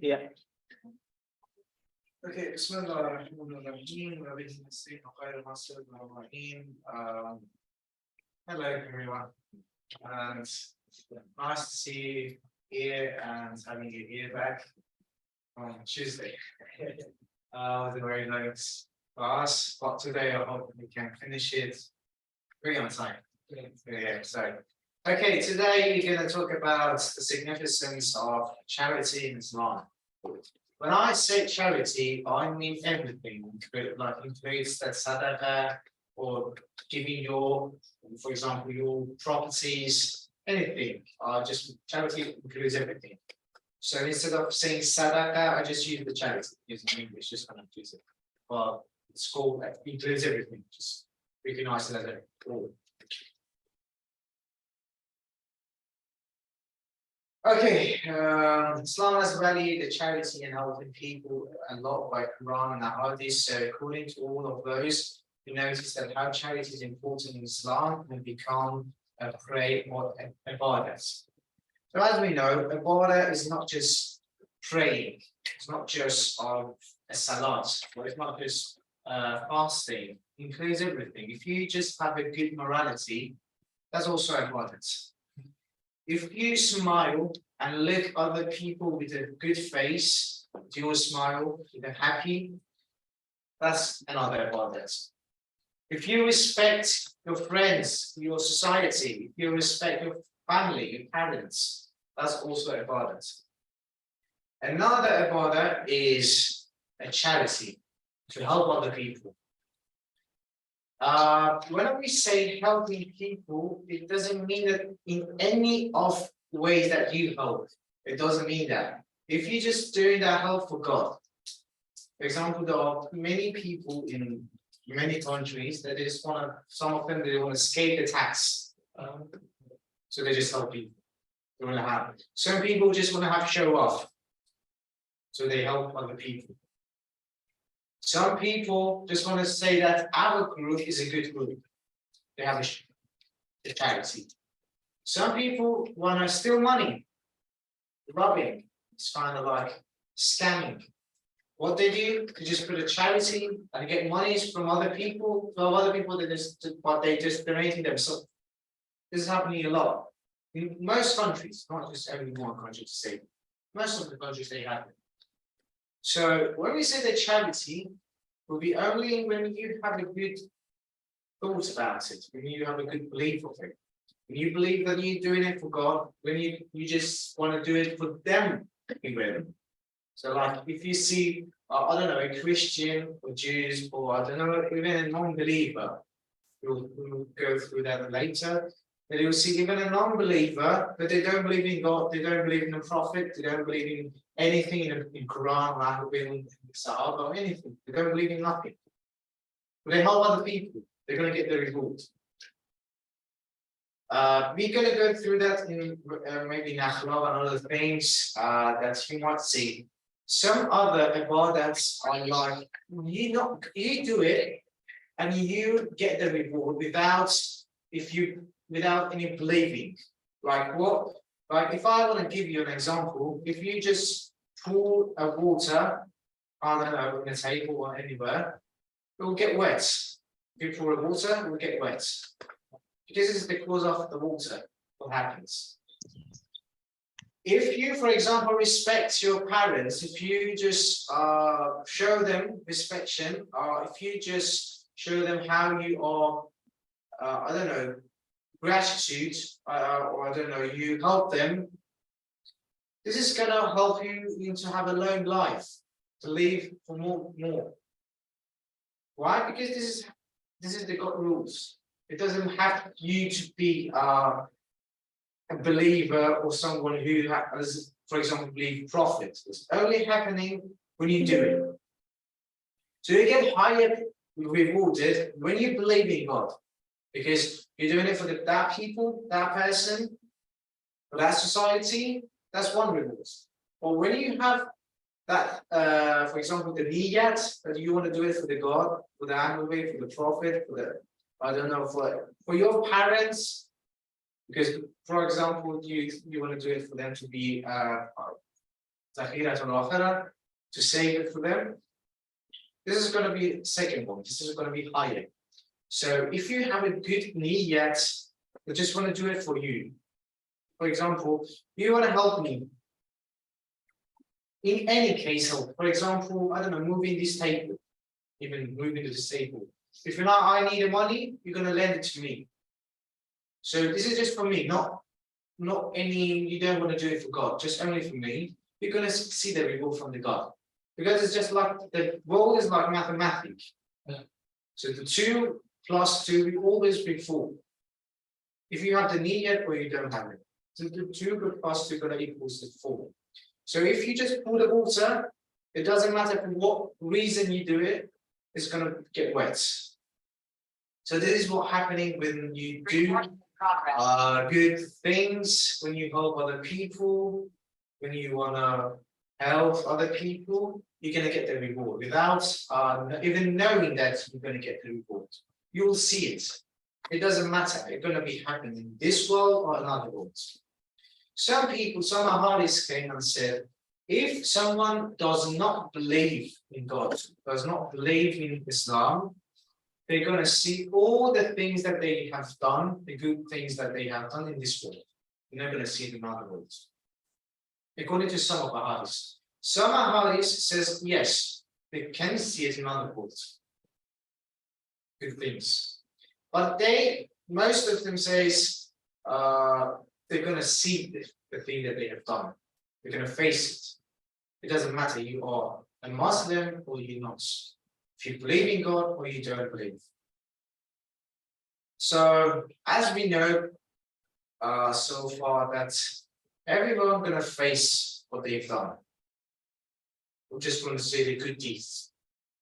Yeah. Okay, Bismillahirrahmanirrahim. Hello everyone. And nice to see you here and having you here back on Tuesday. Was a very nice class, but today I hope we can finish it very on time. Yeah, so okay, today we're going to talk about the significance of charity in Islam. When I say charity, I mean everything, like includes that sadaqah or giving your, for example, your properties, anything. Just charity includes everything. So instead of saying sadaqah, I just use the charity using English, just kind of use it. But it's called, it includes everything, just recognize it as all. Okay, Islam has valued the charity and helping people a lot by Quran and Hadith. So according to all of those, we notice that how charity is important in Islam and become a prayer or a ibadah. So as we know, ibadah is not just praying, it's not just a salat, or it's not just fasting, it includes everything. If you just have a good morality, that's also ibadah. If you smile and look other people with a good face, do you smile, with a happy, that's another ibadah. If you respect your friends, your society, if you respect your family, your parents, that's also ibadah. Another ibadah is a charity, to help other people. When we say helping people, it doesn't mean that in any of the ways that you help. It doesn't mean that. If you're just doing that help for God, for example, there are many people in many countries that they just want to, some of them, they want to escape the tax. So they just help people. They want to have. Some people just want to have show off. So they help other people. Some people just want to say that our group is a good group. They have a charity. Some people want to steal money, robbing. It's kind of like scamming. What they do, they just put a charity and get monies from other people. From other people, they just donating themselves. This is happening a lot in most countries, not just only one country to say. Most of the countries they have it. So when we say the charity, will be only when you have a good thought about it, when you have a good belief of it. When you believe that you're doing it for God, when you just want to do it for them, even. So like if you see, I don't know, a Christian or Jews or I don't know, even a non-believer, we'll go through that later. But you'll see even a non-believer, but they don't believe in God, they don't believe in the prophet, they don't believe in anything in Quran or Arabic, Sahaba or anything. They don't believe in nothing. But they help other people. They're going to get the reward. We're going to go through that in maybe Nakhla and other things that you might see. Some other ibadats are like you do it and you get the reward without any believing. Like what? Like if I want to give you an example, if you just pour a water, I don't know, in a table or anywhere, it will get wet. If you pour a water, it will get wet. Because this is because of the water, what happens. If you, for example, respect your parents, if you just show them respect, if you just show them how you are, I don't know, gratitude, or I don't know, you help them, this is going to help you to have a long life, to live for more. Why? Because this is the God rules. It doesn't have you to be a believer or someone who has, for example, believe prophet. It's only happening when you do it. So you get higher rewarded when you believe in God, because you're doing it for that people, that person, for that society. That's one reward. But when you have that, for example, the niyat, that you want to do it for the God, for the Ahlul, for the Prophet, for the, I don't know, for your parents, because, for example, you want to do it for them to be Zakhirat al-akhirah, to save it for them. This is going to be second one. This is going to be higher. So if you have a good need yet, I just want to do it for you. For example, you want to help me. In any case, for example, I don't know, moving this table, even moving to this table. If you're not, I need the money, you're going to lend it to me. So this is just for me, not any, you don't want to do it for God, just only for me. You're going to see the reward from the God. Because it's just like, the world is like mathematics. So the 2 plus 2 will always be 4. If you have the need yet or you don't have it. So the 2 plus 2 going to equals to 4. So if you just pour the water, it doesn't matter for what reason you do it, it's going to get wet. So this is what's happening when you do good things, when you help other people, when you want to help other people, you're going to get the reward without even knowing that you're going to get the reward. You will see it. It doesn't matter. It's going to be happening in this world or another world. Some people, some Ahadis came and said, if someone does not believe in God, does not believe in Islam, they're going to see all the things that they have done, the good things that they have done in this world. They're not going to see it in other worlds. According to some of the Ahadis. Some Ahadis says, yes, they can see it in other worlds. Good things. But most of them says, they're going to see the thing that they have done. They're going to face it. It doesn't matter, you are a Muslim or you're not. If you believe in God or you don't believe. So, as we know so far, that everyone going to face what they've done. We're just going to see the good deeds.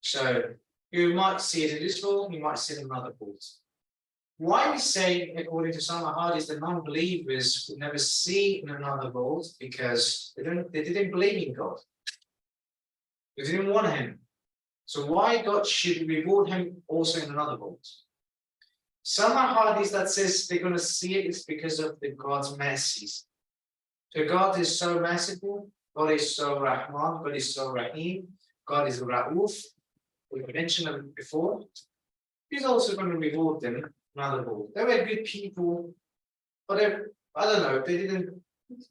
So, you might see it in this world, you might see it in another world. Why we say, according to some Ahadis, the non-believers will never see in another world because they didn't believe in God. They didn't want him. So why God should reward him also in another world? Some Ahadis that says they're going to see it is because of the God's mercies. So God is so merciful, God is so Rahman, God is so Rahim, God is Ra'uf. We mentioned it before. He's also going to reward them. Another world. They were good people, but I don't know, they didn't,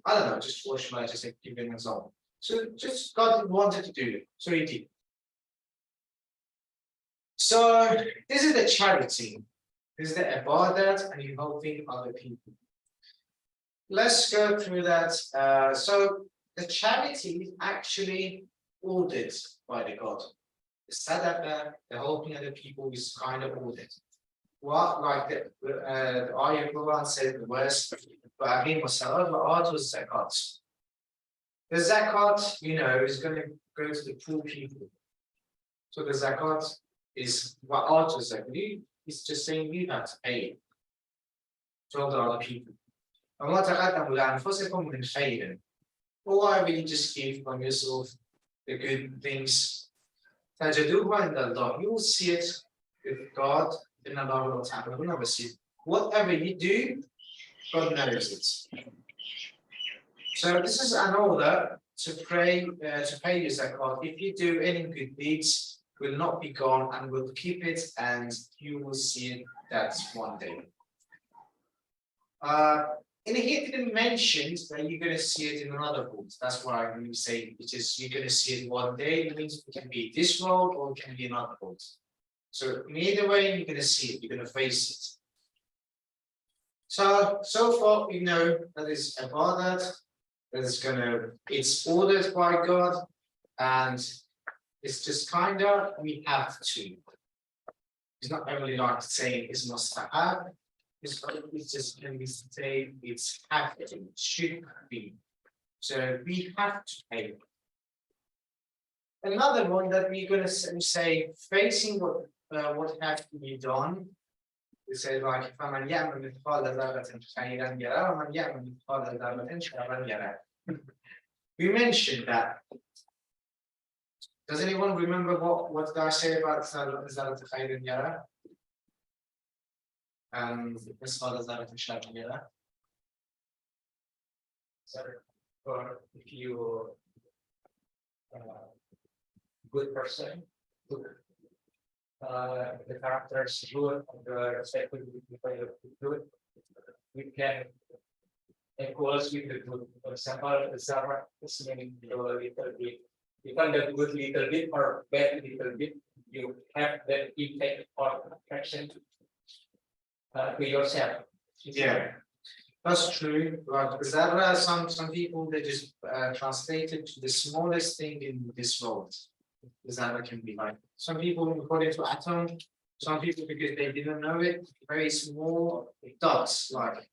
I don't know, just what should I just say, give an example. So just God wanted to do it, so he did. So this is the charity. This is the ibadat and you're helping other people. Let's go through that. So the charity is actually ordered by the God. The sadaqah, the helping other people is kind of ordered. What, like the ayah Quran said, the verse, was zakat. The zakat, is going to go to the poor people. So the zakat is what zakat. It's just saying you have to pay to all the other people. And what or whatever you just give from yourself, the good things. You will see it with God. In Allah will ta'ala, will never see it. Whatever you do, God knows it. So this is an order to pray, to pay your zakat. If you do any good deeds, will not be gone and will keep it, and you will see it that one day. In here, it didn't mention that you're going to see it in another world. That's why I'm saying it is you're going to see it one day. It means it can be this world or it can be another world. So in either way, you're going to see it, you're going to face it. So far we know that is ibadat, that it's ordered by God, and it's just we have to. It's not only like saying it's must have, it's just going to say it's have to, it should be. So we have to pay. Another one that we're going to say facing what has to be done. We say like فَمَنْ يَعْمَلْ مِثْقَالَ ذَرَّةٍ خَيْرًا يَرَهُ وَمَنْ يَعْمَلْ مِثْقَالَ ذَرَّةٍ شَرًّا يَرَهُ. We mentioned that. Does anyone remember what did I say about ذَرَّةٍ خَيْرًا يَرَهُ? And مِثْقَالَ ذَرَّةٍ شَرًّا يَرَهُ. Or if you good person, good, the character is good, the respectful people are good, we can equals with the good. For example, the Zara is meaning the little bit. Even the good little bit or bad little bit, you have that impact or attraction to yourself. Yeah, that's true. Like Zara, some people they just translate it to the smallest thing in this world. Zara can be like some people according to atom, some people because they didn't know it, very small dots like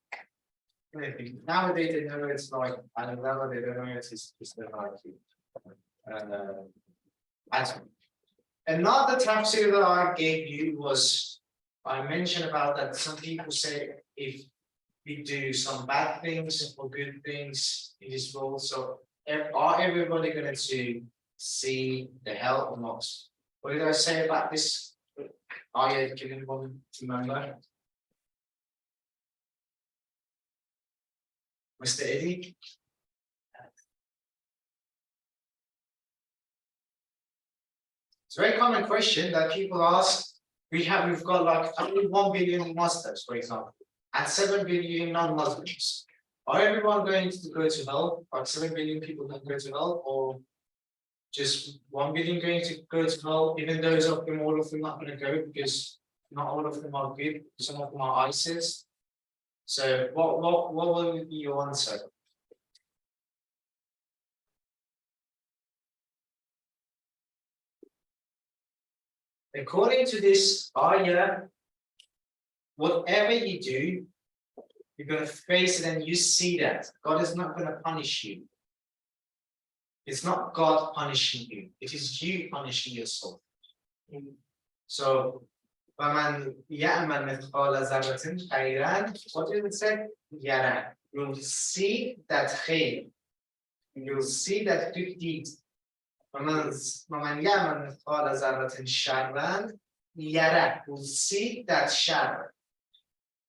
anything. Nowadays they know it's like and level they don't know it's the like atom. Another tafsir that I gave you was I mentioned about that some people say if we do some bad things or good things in this world, so are everybody going to see the hell or not? What did I say about this? Can anyone remember? Mr. Eddie? It's a very common question that people ask. We've got like only 1 billion Muslims, for example, and 7 billion non-Muslims. Are everyone going to go to hell? Are 7 billion people going to go to hell, or just 1 billion going to go to hell? Even those of them, all of them not going to go because not all of them are good. Some of them are ISIS. So, what will be your answer? According to this ayah, whatever you do, you're going to face it and you see that. God is not going to punish you. It's not God punishing you. It is you punishing yourself. So, وَمَنْ يَعْمَلْ مِثْقَالَ ذَرَّةٍ خَيْرًا, what did it say? يَرَى. You'll see that khayr. You'll see that good deed. وَمَنْ يَعْمَلْ مِثْقَالَ ذَرَّةٍ شَرًّا يَرَى. You'll see that shar.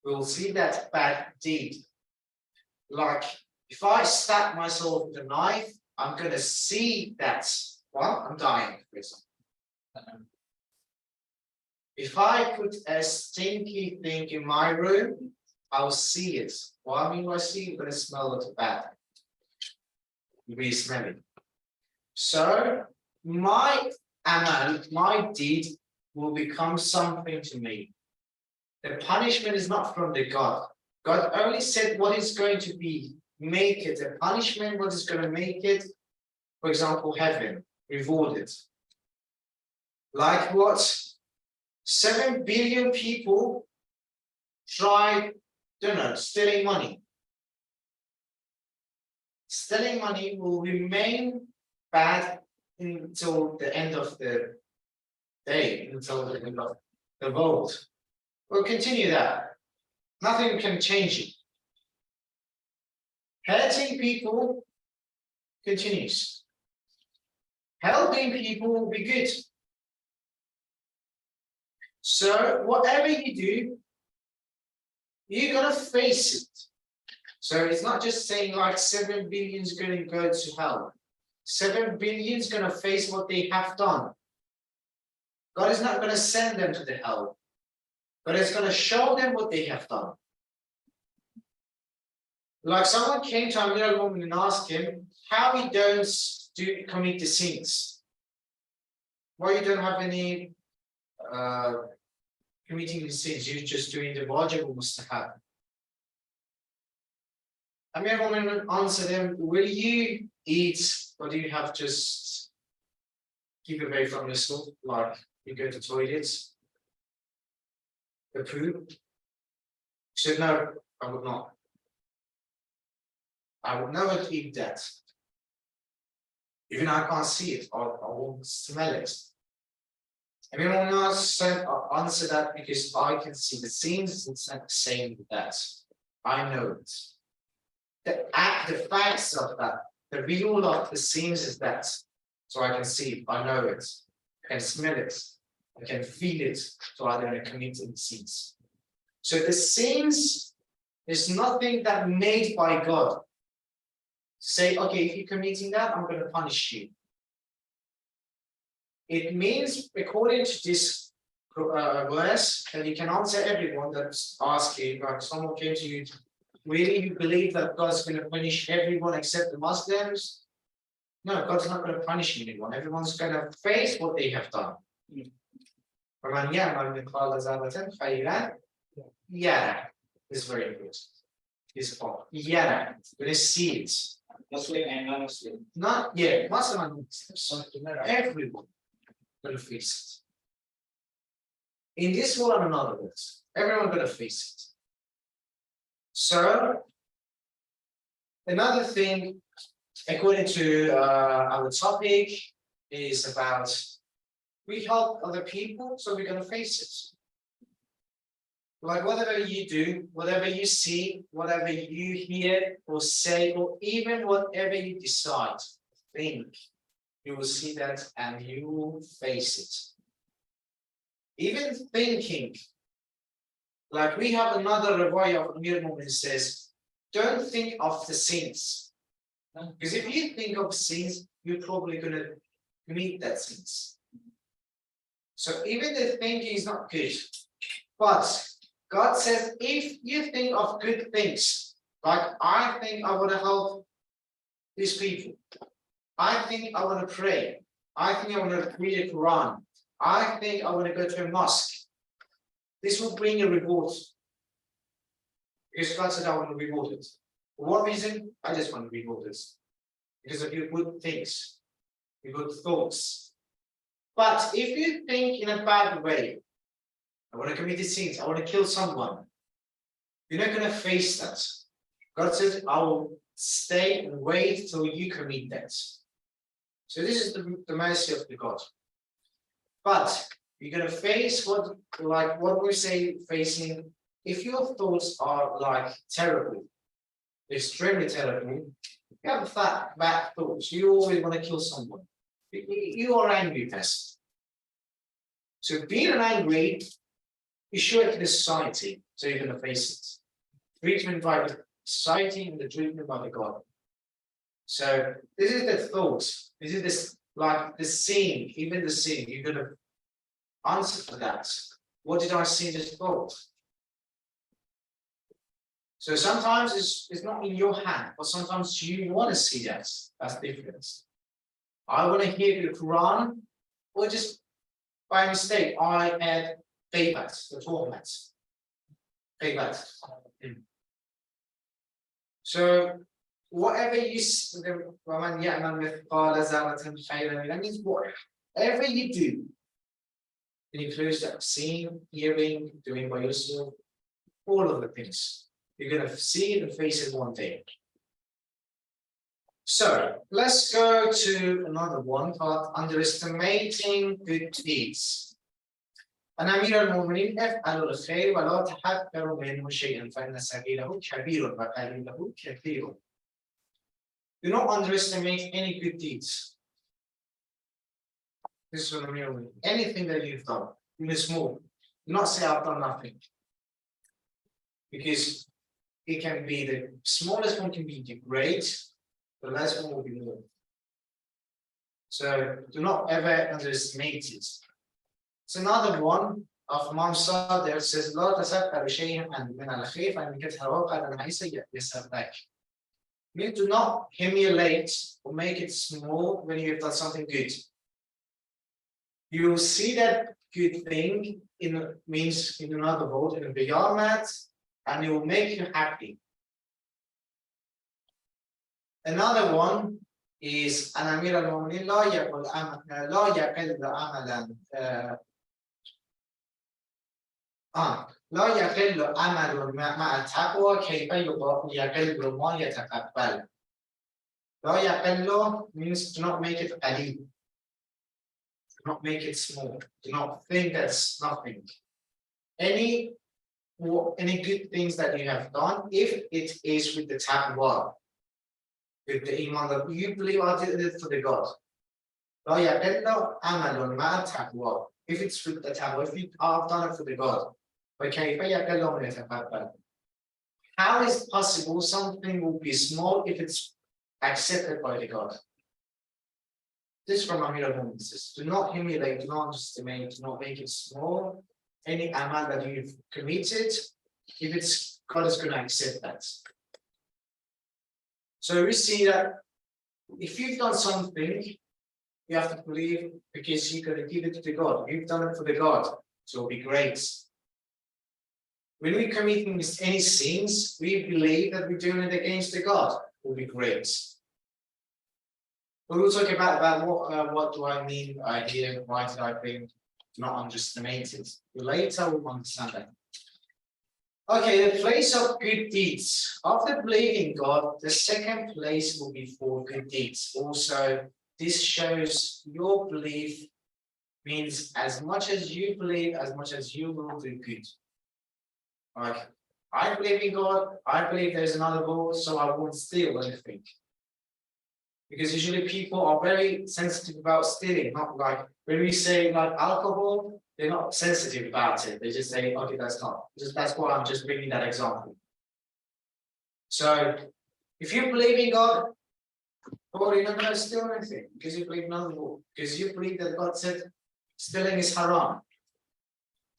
We'll see that bad deed. Like if I stab myself with a knife, I'm gonna see that. Well, I'm dying, for example. If I put a stinky thing in my room, I'll see it. What I mean by see, you're gonna smell it bad. You'll be smelling. So my amal, my deed will become something to me. The punishment is not from the God. God only said what is going to be, make it. The punishment, what is going to make it, for example, heaven, rewarded. Like what? 7 billion people try, don't know, stealing money. Stealing money will remain bad until the end of the day, until the end of the world. We'll continue that. Nothing can change it. Hurting people continues. Helping people will be good. So whatever you do, you're gonna face it. So it's not just saying like 7 billion is going to go to hell. 7 billion is going to face what they have done. God is not going to send them to the hell. But it's going to show them what they have done. Like someone came to Amir al-Mu'min and asked him how he don't commit the sins. Why you don't have any committing the sins, you're just doing the wajib or mustahab. Amir al-Mu'min answered him, will you eat or do you have just keep away from yourself, like you go to toilets? The poop? He said, no, I would not. I would never eat that. Even I can't see it or I won't smell it. Everyone else answer that because I can see the scenes, it's not saying that. I know it. The facts of that, the real of the scenes is that. So I can see it, I know it, I can smell it. I can feel it, so I don't commit the sins. So the sins is nothing that made by God. Say, okay, if you're committing that, I'm going to punish you. It means, according to this verse, that you can answer everyone that's asking, like someone came to you, really you believe that God's going to punish everyone except the Muslims? No, God's not going to punish anyone. Everyone's going to face what they have done. وَمَنْ يَعْمَلْ مِثْقَالَ ذَرَّةٍ خَيْرًا يَرَهُ. This is very important. This part. Yara. You're going to see it. Muslim and non-Muslim. Not yet. Muslim and Muslims. Everyone going to face it. In this world and another world, everyone going to face it. So, another thing, according to our topic, is about we help other people, so we're going to face it. Like whatever you do, whatever you see, whatever you hear or say, or even whatever you decide, think, you will see that and you will face it. Even thinking, like we have another riwayah of Amir Mu'min says, don't think of the sins. Because if you think of sins, you're probably going to commit that sins. So even the thinking is not good. But God says, if you think of good things, like I think I want to help these people, I think I want to pray, I think I want to read the Quran, I think I want to go to a mosque, this will bring a reward. Because God said I want to reward it. For what reason? I just want to reward it. Because of your good things, your good thoughts. But if you think in a bad way, I want to commit sins, I want to kill someone, you're not going to face that. God says, I will stay and wait till you commit that. So this is the mercy of the God. But you're going to face what we say facing, if your thoughts are like terrible, extremely terrible, you have bad thoughts, you always want to kill someone. You are an angry person. So being an angry, you show it to the society, so you're going to face it. Treatment by the society and the treatment by the God. So this is the thought. This is this like the scene, even the scene. You're going to answer for that. What did I see this thought? So sometimes it's not in your hand, but sometimes you want to see that. That's the difference. I want to hear the Quran, or just by mistake, I add Ghibat, the torment. Ghibat. So whatever you see, that means whatever you do, it includes that seeing, hearing, doing by yourself, all of the things. You're going to see it and face it one day. So let's go to another one called underestimating good deeds. أنا أمير المؤمنين افعل الخير ولا تحقروا منه شيئا فإن سبيله كبير وقليله كثير. Do not underestimate any good deeds. This is what I'm hearing. Anything that you've done, even small, do not say I've done nothing. Because it can be the smallest one can be great, the last one will be more. So do not ever underestimate it. It's another one of Imam Sadiq says, لا تسأل شيئا من الخير فإنك تتوقع أن يسر لك. You do not humiliate or make it small when you have done something good. You will see that good thing in another world, in a Qiyamah, and it will make you happy. Another one is أن أمير المؤمنين لا يقل عملا لا يقل عمل مع التقوى كيف يقل ما يتقبل. لا يقل means do not make it قليل. Do not make it small. Do not think that's nothing. Any good things that you have done, if it is with the taqwa, with the iman that you believe I did it for the God. لا يقل عمل مع التقوى. If it's with the taqwa, if you have done it for the God. How is it possible something will be small if it's accepted by the God? This from Amir al-Mu'minin says, do not humiliate, do not underestimate, do not make it small. Any amal that you've committed, if it's God is going to accept that. So we see that if you've done something, you have to believe because you're going to give it to God. You've done it for the God, so it'll be great. When we're committing any sins, we believe that we're doing it against the God, will be great. We'll talk about what do I mean by here, why did I think not underestimated? Later we'll understand that. Okay, the place of good deeds. After believing God, the second place will be for good deeds. Also, this shows your belief means as much as you believe, as much as you will do good. Like, I believe in God, I believe there's another world, so I won't steal anything. Because usually people are very sensitive about stealing, not like when we say like alcohol, they're not sensitive about it. They just say, okay, that's why I'm just bringing that example. So if you believe in God, you're not going to steal anything because you believe in another world, because you believe that God said stealing is haram.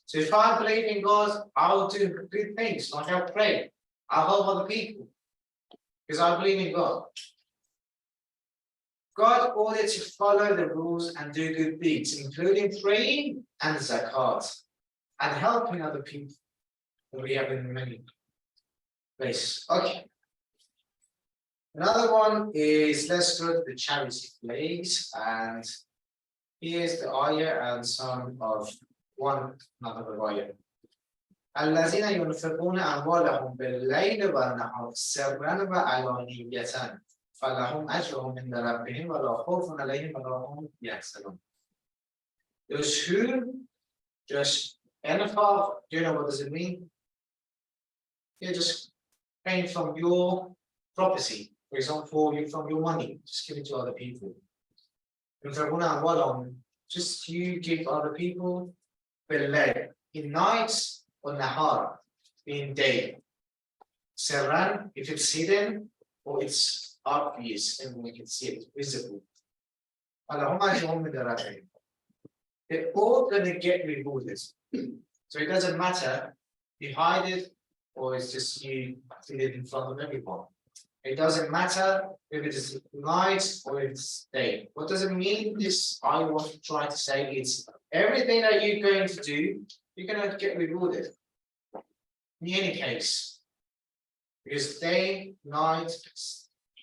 So if I believe in God, I will do good things, like I'll pray, I'll help other people, because I believe in God. God ordered to follow the rules and do good deeds, including praying and zakat, and helping other people. We have in many places. Okay. Another one is, let's go to the charity place, and here's the ayah and some of one another ayah. الذين ينفقون أموالهم بالليل والنهار سرا وعلانية فلهم أجرهم عند ربهم ولا خوف عليهم ولا هم يحزنون. Those who just infaq, do you know what does it mean? You're just paying from your property, for example, from your money, just give it to other people. Just you give other people بالليل, in nights or nahar, in day. Serran, if it's hidden or it's obvious and we can see it, visible. They're all going to get rewarded. So it doesn't matter if you hide it or it's just you did it in front of everyone. It doesn't matter if it is night or if it's day. What does it mean? This I want to try to say is everything that you're going to do, you're going to get rewarded. In any case, because day, night,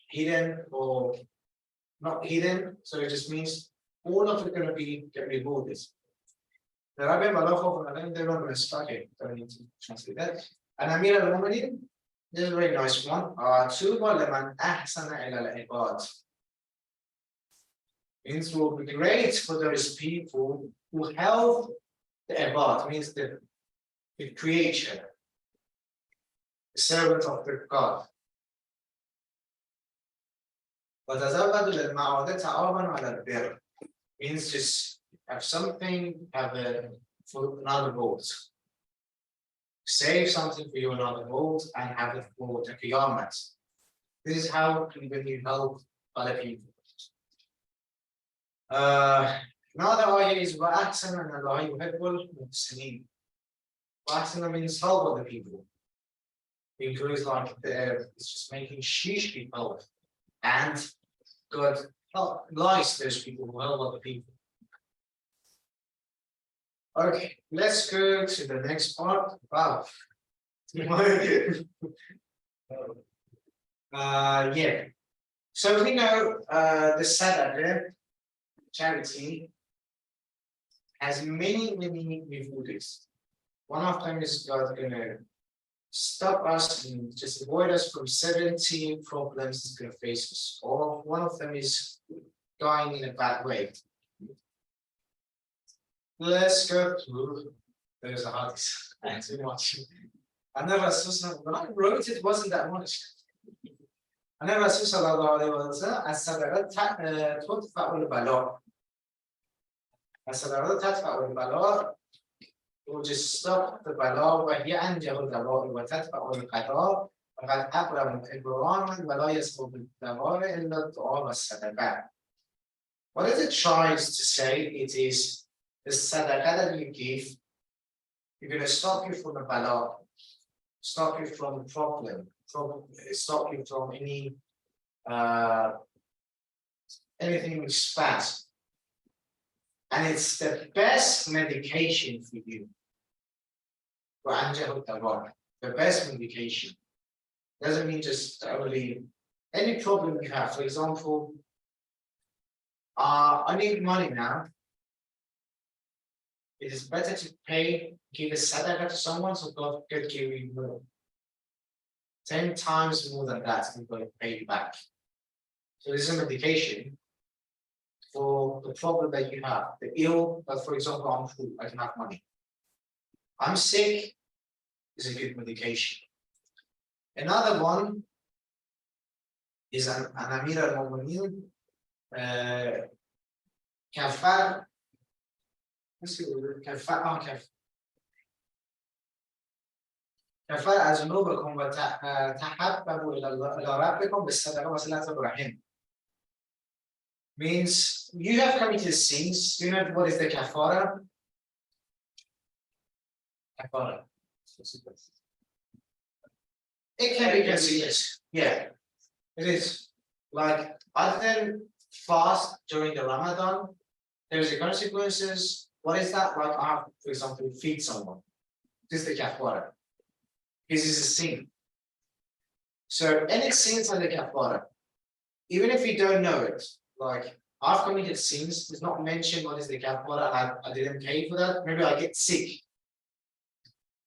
hidden or not hidden, so it just means all of it going to be get rewarded. The Rabbi Malachov and they're not going to start it. Don't need to translate that. And Amir al-Mu'minin, this is a very nice one. Tuba liman ahsana ila al-ibad. Means will be great for those people who help the ibad, means the creation, the servant of the God. وتزودوا للمعودة تعاونوا على البر. Means just have something, have a for another vote. Save something for you another vote and have it for the Qiyamah. This is how when you help other people. Another ayah is وَأَحْسَنَ أَنَّ اللَّهَ يُحِبُّ الْمُحْسِنِينَ. وَأَحْسَنَ means help other people. It includes like it's just making sheesh people and God likes those people who help other people. Okay, let's go to the next part. Wow. Yeah. So we know the Sadaqah charity has many rewards. One of them is God gonna stop us and just avoid us from 17 problems that's gonna face us. Or one of them is dying in a bad way. Let's go through. There's a hadith. Thanks very much. I never saw when I wrote it wasn't that much. I never saw الصدقات تدفع البلاء. الصدقات تدفع البلاء. will just stop the bala وهي أنجه الدواء وتدفع القضاء وقد أبرم إبرام ولا يسقط بالدواء إلا الدعاء والصدقات. What it tries to say, it is the sadaqah that you give, you're going to stop you from the bala, stop you from problem, stop you from any anything which bad. And it's the best medication for you. The best medication doesn't mean just only any problem you have. For example, I need money now. It is better to give a sadaqah to someone so God could give you more. 10 times more than that, I'm going to pay you back. So this is a medication for the problem that you have. The ill, but for example, I'm full, I don't have money. I'm sick, is a good medication. Another one is an Amir al-Mu'minin, kafar. Let's see, kafar, كفاء ذنوبكم وتحببوا إلى ربكم بالصدقة وصلة الرحم. Means you have committed sins. You know what is the kafara? Kafara. It can be considered. Yeah, it is. Like other than fast during the Ramadan, there's the consequences. What is that? Like I have, for example, feed someone. This is the kafara. This is a sin. So any sins are the kafara. Even if you don't know it, like I've committed sins, it's not mentioned what is the kafara, I didn't pay for that, maybe I get sick.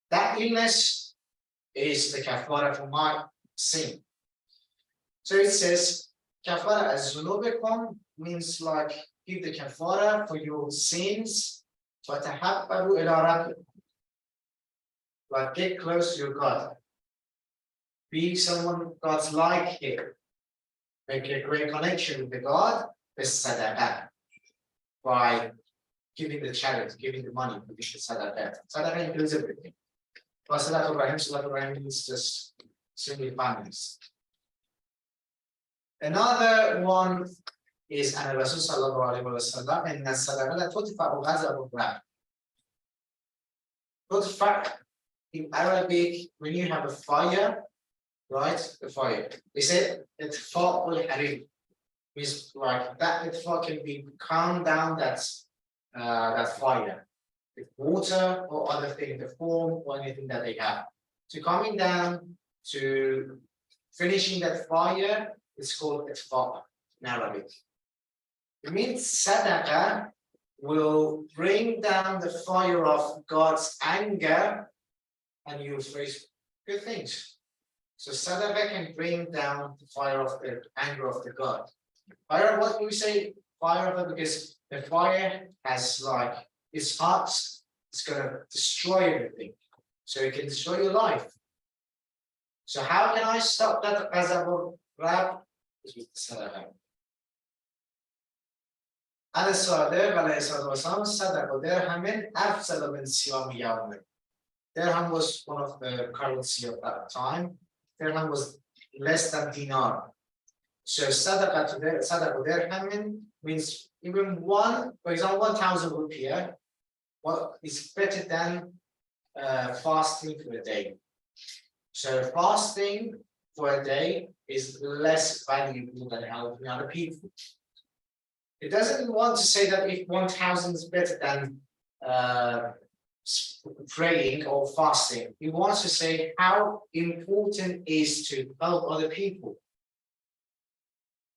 That illness is the kafara for my sin. So it says, kafara as zunubikum means like give the kafara for your sins, وَتَحَبَّبُوا إِلَىٰ رَبِّكُمْ. Like get close to your God. Be someone God's like him. Make a great connection with the God, with sadaqah. By giving the charity, giving the money, giving the sadaqah. Sadaqah includes everything. But Salatul Rahim means just simply families. Another one is an Rasul sallallahu alayhi wa sallam, and sadaqah la tudfa'u ghazabur rab. Tudfa' in Arabic, when you have a fire, right? The fire. They said itfa'ul harim. Means like that itfa' can be calm down that fire with water or other thing, the form or anything that they have. So coming down to finishing that fire, it's called itfa' in Arabic. It means sadaqah will bring down the fire of God's anger and you'll face good things. So sadaqah can bring down the fire of the anger of the God. Fire, what do we say? Fire of it, because the fire has like it's hot, it's gonna destroy everything. So it can destroy your life. So how can I stop that ghazabur rab? Is with the sadaqah. على الصادق عليه الصلاة والسلام صدق درهم أفضل من صيام يوم. Dirham was one of the currency of that time. Dirham was less than dinar. So sadaqah dirham means even one, for example, 1,000 rupiah, what is better than fasting for a day. So fasting for a day is less valuable than helping other people. It doesn't want to say that if 1,000 is better than praying or fasting. It wants to say how important it is to help other people.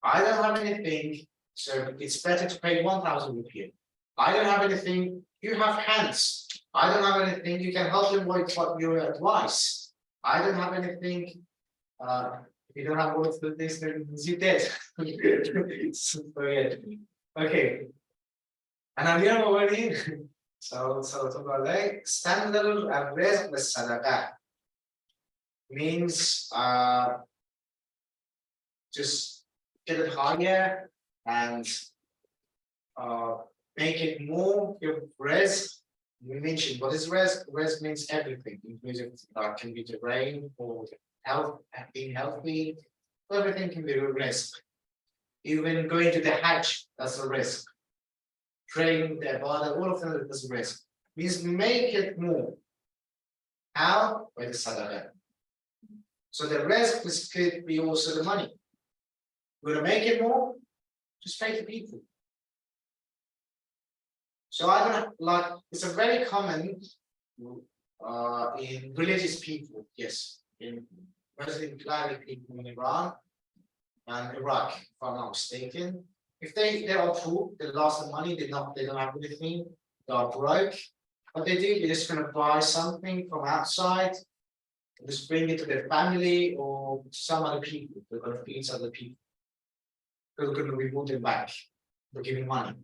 I don't have anything, so it's better to pay 1,000 rupiah. I don't have anything, you have hands. I don't have anything, you can help them with what your advice. I don't have anything, if you don't have words for this, then you're dead. Okay. And I'm here already. So standard average with sadaqah means just get it higher and make it more your res. We mentioned what is res? Res means everything, including can be the rain or health, being healthy. Everything can be res. Even going to the Hajj, that's a risk. Praying the Ibadah, all of them is a risk. Means make it more. How? By the sadaqah. So the risk could be also the money. We're gonna make it more, just pay the people. So I don't like, it's a very common in religious people, yes, in Muslim Islamic people in Iran and Iraq, if I'm not mistaken. If they are poor, they lost the money, they don't have anything, they are broke. What they do, they're just gonna buy something from outside, and just bring it to their family or some other people. They're gonna feed other people. They're gonna reward them back for giving money.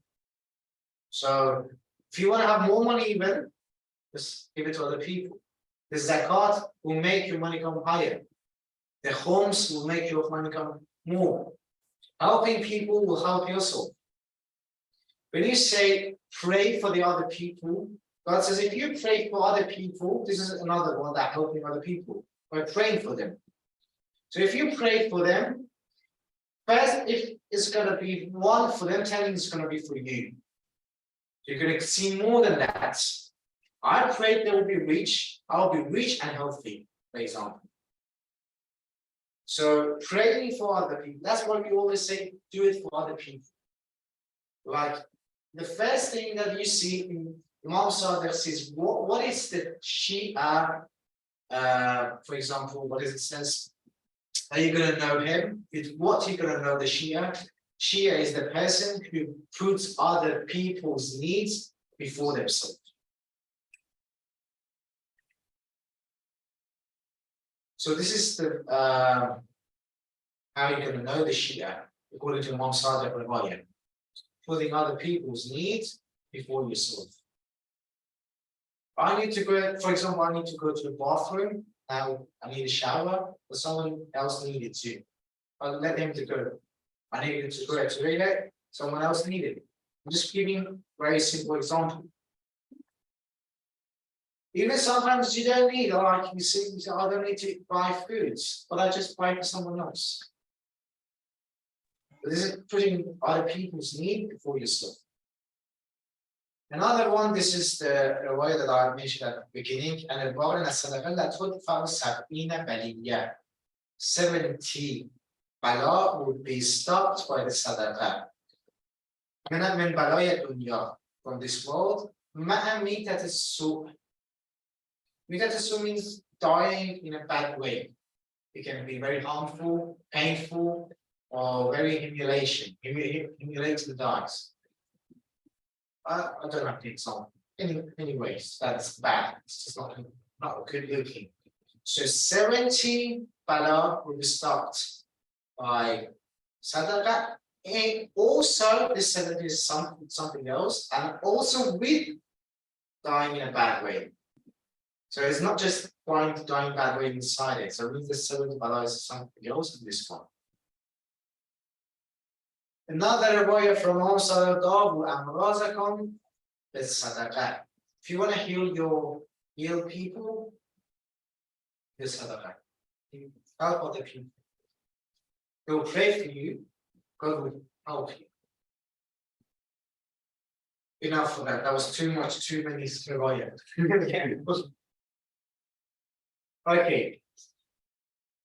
So if you want to have more money, even just give it to other people. The zakat will make your money come higher. The homes will make your money come more. Helping people will help yourself. When you say pray for the other people, God says if you pray for other people, this is another one that helping other people by praying for them. So if you pray for them, first if it's going to be one for them, telling it's going to be for you. You're going to see more than that. I pray they will be rich. I'll be rich and healthy, for example. So praying for other people. That's why we always say, do it for other people. Like the first thing that you see in Imam Sadiq says, what is the Shia? For example, what is it says? Are you going to know him? What are you going to know the Shia? Shia is the person who puts other people's needs before themselves. So this is the how you're going to know the Shia, according to Imam Sadiq Riwayah. Putting other people's needs before yourself. I need to go, for example, I need to go to the bathroom. Now I need a shower, but someone else needed to. I'll let them to go. I needed to go to the toilet, someone else needed. I'm just giving a very simple example. Even sometimes you don't need, like you say, I don't need to buy foods, but I just buy for someone else. But this is putting other people's need before yourself. Another one, this is the way that I mentioned at the beginning, and about 70 bala would be stopped by the sadaqah. From this world, Mitat means dying in a bad way. It can be very harmful, painful, or very humiliating dies. I don't have the example. Anyways, that's bad. It's just not good looking. So 70 bala will be stopped by sadaqah, and also this 70 is something else, and also with dying in a bad way. So it's not just dying bad way inside it. So with the 70 bala is something else in this one. Another riwayah from also Dawu Amrazakum is sadaqah. If you want to heal people, it's sadaqah. You help other people. They'll pray for you, God will help you. Enough for that. That was too many riwayah. Okay.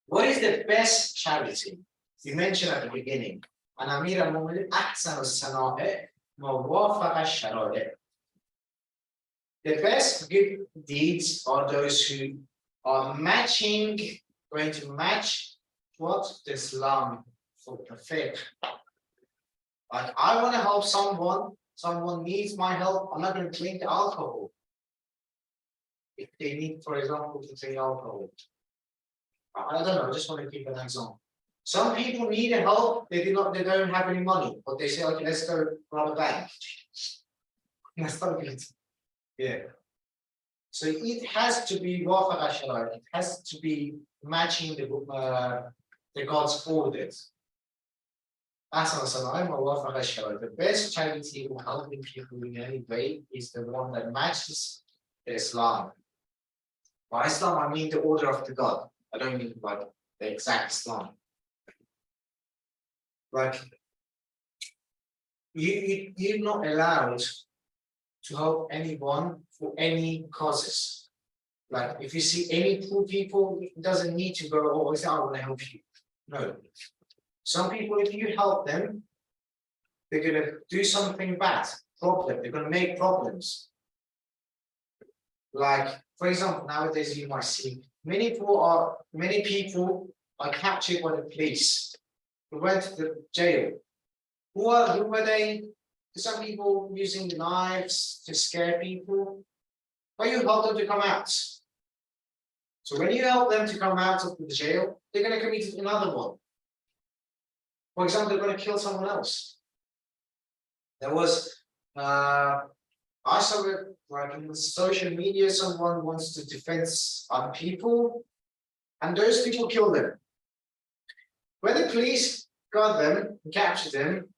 What is the best charity? You mentioned at the beginning. أن أمير المؤمنين أحسن الصنائع ما وافق الشرائع. The best good deeds are those who are going to match what the Islam for the faith. Like I want to help someone needs my help, I'm not going to drink alcohol. If they need, for example, to drink alcohol. I don't know, I just want to give an example. Some people need help, they don't have any money, but they say, okay, let's go rob a bank. That's not good. Yeah. So it has to be wafaqa shara'i, it has to be matching the God's orders. The best charity for helping people in any way is the one that matches the Islam. By Islam, I mean the order of the God. I don't mean like the exact Islam. Like you're not allowed to help anyone for any causes. Like if you see any poor people, it doesn't need to go, oh, I want to help you. No. Some people, if you help them, they're going to do something bad, they're going to make problems. Like, for example, nowadays you might see many people are captured by the police, who went to the jail. Who were they? Some people using knives to scare people, but you help them to come out. So when you help them to come out of the jail, they're going to commit another one. For example, they're going to kill someone else. There was, I saw it like in social media, someone wants to defend other people, and those people kill them. When the police got them, captured them,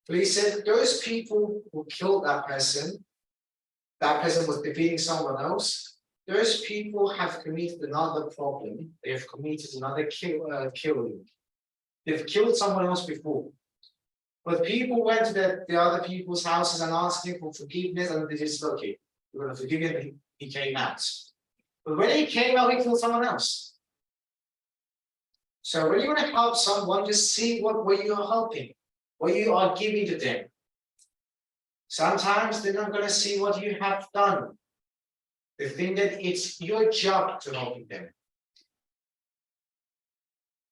police said those people who killed that person was defeating someone else. Those people have committed another problem. They have committed another killing. They've killed someone else before. But people went to the other people's houses and asked him for forgiveness, and they just said, okay, we're going to forgive him. And he came out. But when he came out, he killed someone else. So when you want to help someone, just see what you are helping, what you are giving to them. Sometimes they're not going to see what you have done. They think that it's your job to help them.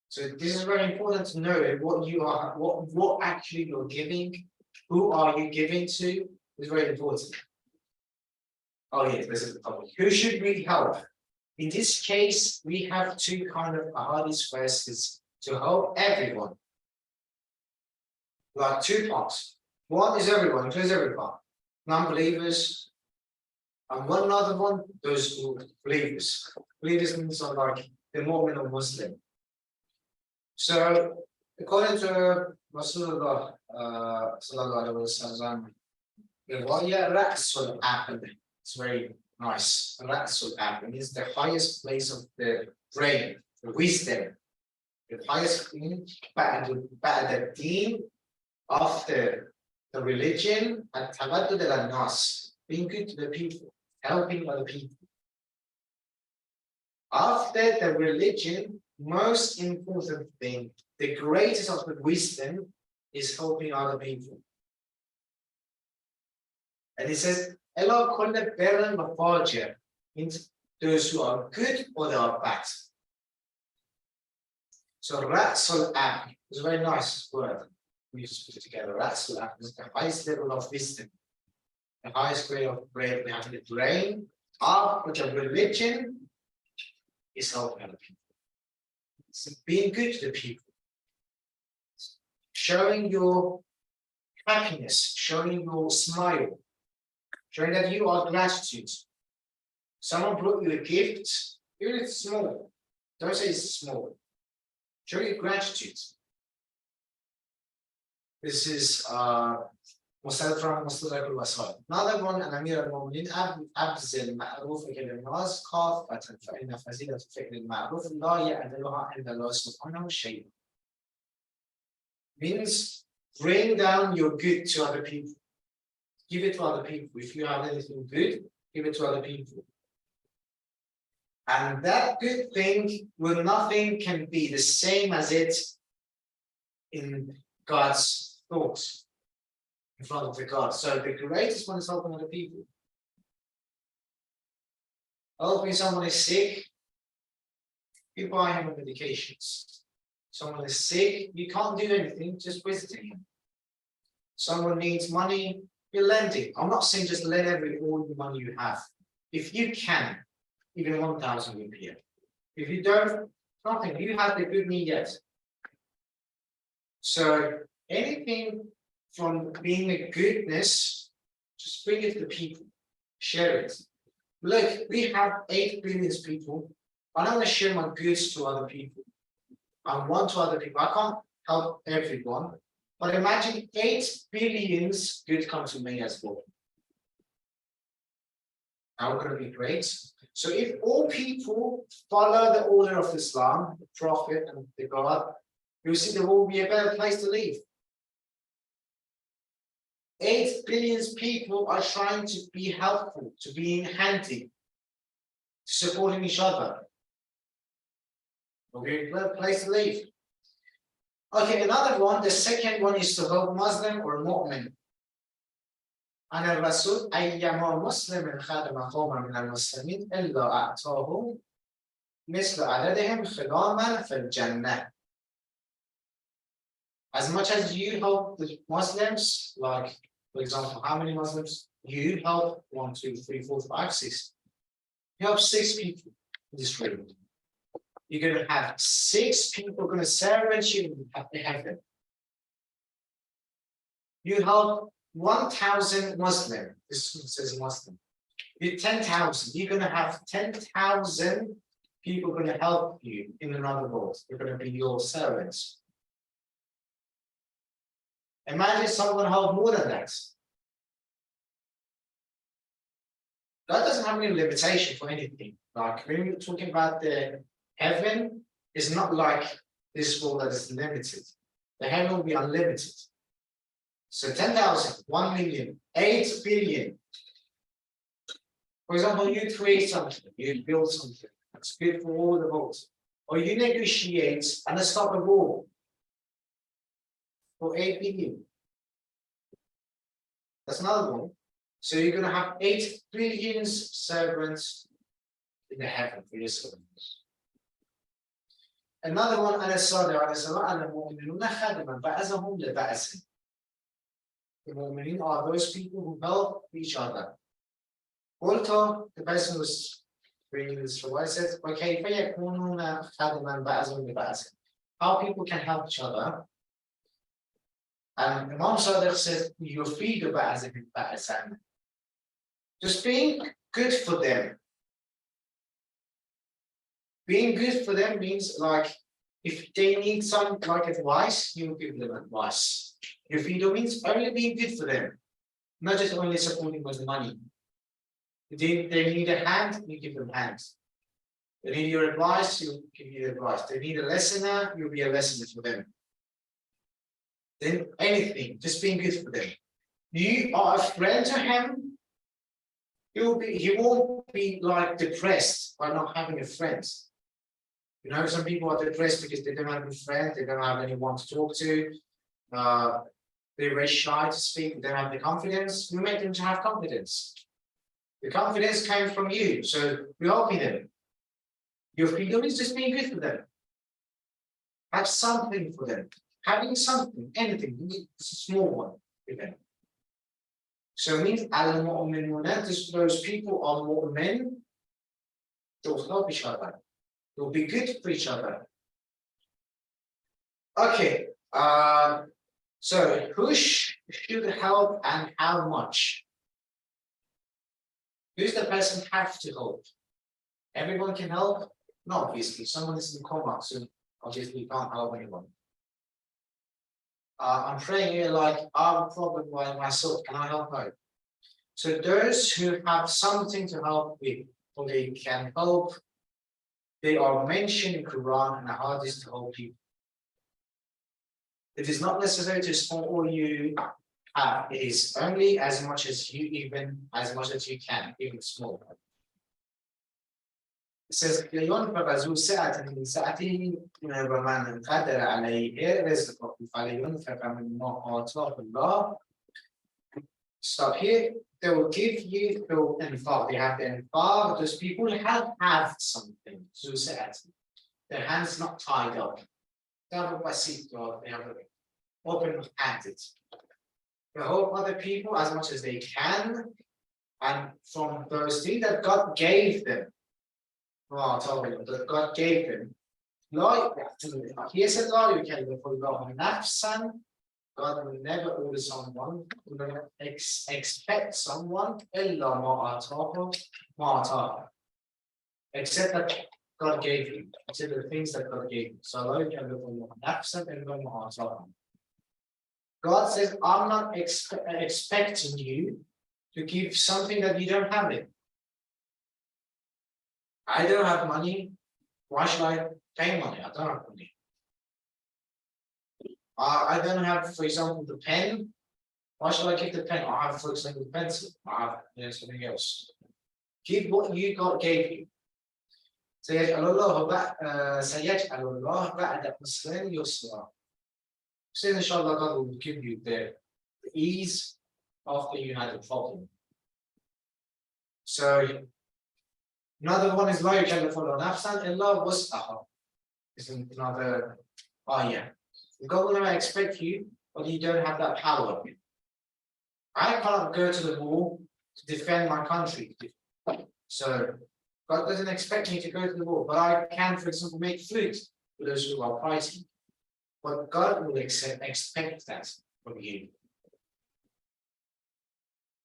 So this is very important to know what you are, what actually you're giving, who are you giving to, is very important. Oh yes, this is the topic. Who should we help? In this case, we have two kind of ahadith verses to help everyone. Like two parts. One is everyone, includes everyone. Non-believers. And one other one, those who believers. Believers means like the Mu'min or Muslim. So, according to Rasulullah sallallahu alaihi wasallam, Ra'sul Aql, it's very nice. Ra'sul Aql is the highest place of the brain, the wisdom, the highest the deen of the religion, and tabaddud al-nas, being good to the people, helping other people. After the religion, most important thing, the greatest of the wisdom is helping other people. And it says, Allah kulla baran wa fajir, means those who are good or they are bad. So Ra'sul Aql is a very nice word. We used to put it together. Ra'sul Aql is the highest level of wisdom, the highest grade of brain. We have the brain of which a religion is helping other people. So being good to the people, showing your happiness, showing your smile, showing that you are gratitude. Someone brought you a gift, even if it's small. Don't say it's small. Show your gratitude. This is Musal from Musal Wasal. Another one, and Amir al-Mu'minin, Abzil Ma'ruf al-Nas, Khafatan, فإن فزيلة فعل المعروف لا يعدلها عند الله سبحانه شيء. Means bring down your good to other people. Give it to other people. If you have anything good, give it to other people. And that good thing will nothing can be the same as it in God's thoughts. In front of the God. So the greatest one is helping other people. Helping someone is sick, you buy him medications. Someone is sick, you can't do anything, just visiting him. Someone needs money, you're lending. I'm not saying just lend all the money you have. If you can, even 1,000 rupiah. If you don't, nothing. You have the good need yet. So anything from being a goodness, just bring it to the people, share it. Look, we have 8 billion people. I don't want to share my goods to other people. I want to other people. I can't help everyone, but imagine 8 billions good come to me as well. Now we're going to be great. So if all people follow the order of Islam, the Prophet and the God, you'll see the world will be a better place to live. 8 billion people are trying to be helpful, to be handy, supporting each other. Okay, place to live. Okay, another one, the second one is to help Muslim or Mu'min. أنا الرسول أيما مسلم خدم قوما من المسلمين إلا أعطاهم مثل عددهم خلاما في الجنة. As much as you help the Muslims, like for example, how many Muslims? You help 1, 2, 3, 4, 5, 6. You help 6 people in this room. You're going to have 6 people going to serve you in heaven. You help 1,000 Muslim. This one says Muslim. You 10,000. You're going to have 10,000 people going to help you in another world. They're going to be your servants. Imagine someone help more than that. God doesn't have any limitation for anything. Like when we're talking about the heaven, it's not like this world that is limited. The heaven will be unlimited. So 10,000, 1 million, 8 billion. For example, you create something, you build something. It's good for all the votes. Or you negotiate and stop a war for 8 billion. That's another one. So you're going to have 8 billion servants in the heaven for your servants. Another one, أنا الصادق على السماء أنا المؤمنون خدما بعضهم لبعض. The mu'mineen are those people who help each other. Also, the person who's bringing this to us says, okay, فيكونون خدما بعضهم لبعض. How people can help each other. And Imam Sadiq says, يفيد بعضهم بعضا. Just being good for them. Being good for them means like if they need some like advice, you give them advice. Your freedom means only being good for them, not just only supporting with money. If they need a hand, you give them hands. They need your advice, you give you advice. They need a listener, you'll be a listener for them. Then anything, just being good for them. You are a friend to him. He won't be like depressed by not having a friend. You know, some people are depressed because they don't have a friend, they don't have anyone to talk to. They're very shy to speak, they don't have the confidence. You make them to have confidence. The confidence came from you, so we're helping them. Your freedom is just being good for them. Have something for them. Having something, anything, it's a small one with them. So it means al-mu'minuna, those people are mu'min, they'll help each other. They'll be good for each other. Okay, so who should help and how much? Who's the person have to help? Everyone can help? No, obviously. Someone is in coma, so obviously you can't help anyone. I'm praying here like I have a problem by myself. Can I help out? So those who have something to help with, or they can help, they are mentioned in Quran and the hardest to help people. It is not necessary to spend all you have. It is only as much as you can, even small. It says, لينفق ذو سعة من سعته ومن قدر عليه رزقه فلينفق مما آتاه الله. Stop here. They will give you through infaq. They have the infaq. Those people have something. ذو سعة. Their hands not tied up. They have a basit, they have an open-handed. They help other people as much as they can, and from those things that God gave them. That God gave them. He said, God will never order someone, will never expect someone, except that God gave you, except the things that God gave you. So God says, I'm not expecting you to give something that you don't have it. I don't have money. Why should I pay money? I don't have money. I don't have, for example, the pen. Why should I give the pen? I have, for example, the pencil. I have, something else. Give what you God gave you. سيجعل الله بعد عسر يسرا. So inshallah God will give you the ease after you had a problem. So another one is لا يكلف الله نفسا إلا وسعها. Is another ayah. God will never expect you, but you don't have that power. I can't go to the war to defend my country. So God doesn't expect me to go to the war, but I can, for example, make food for those who are fighting. But God will expect that from you.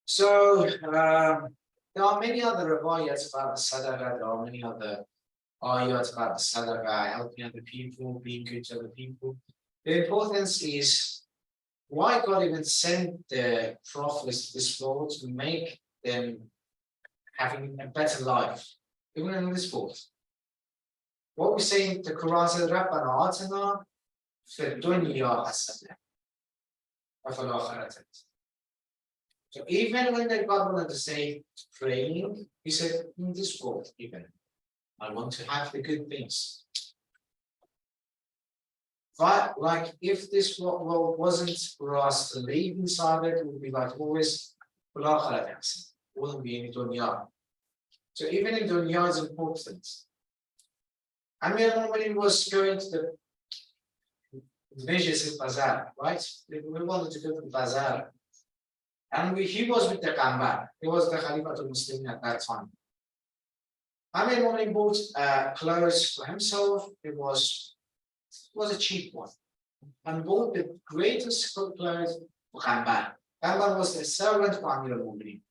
So there are many other riwayats about the sadaqah, there are many other ayats about the sadaqah, helping other people, being good to other people. The importance is why God even sent the prophets to this world to make them having a better life, even in this world. What we say in the Quran says, رَبَّنَا آتِنَا فِي الدُّنْيَا حَسَنَةً وَفِي الْآخِرَةِ حَسَنَةً. So even when the God wanted to say praying, he said, in this world, even, I want to have the good things. But like if this world wasn't for us to live inside it, it would be like always, wouldn't be in dunya. So even in dunya is important. Amir al-Mu'minin was going to the villages in Bazaar, right? We wanted to go to Bazaar. And he was with the Qambar. He was the Khalifatul Muslimin at that time. Amir al-Mu'minin bought clothes for himself. It was a cheap one. And bought the greatest clothes for Qambar. Qambar was the servant for Amir al-Mu'minin.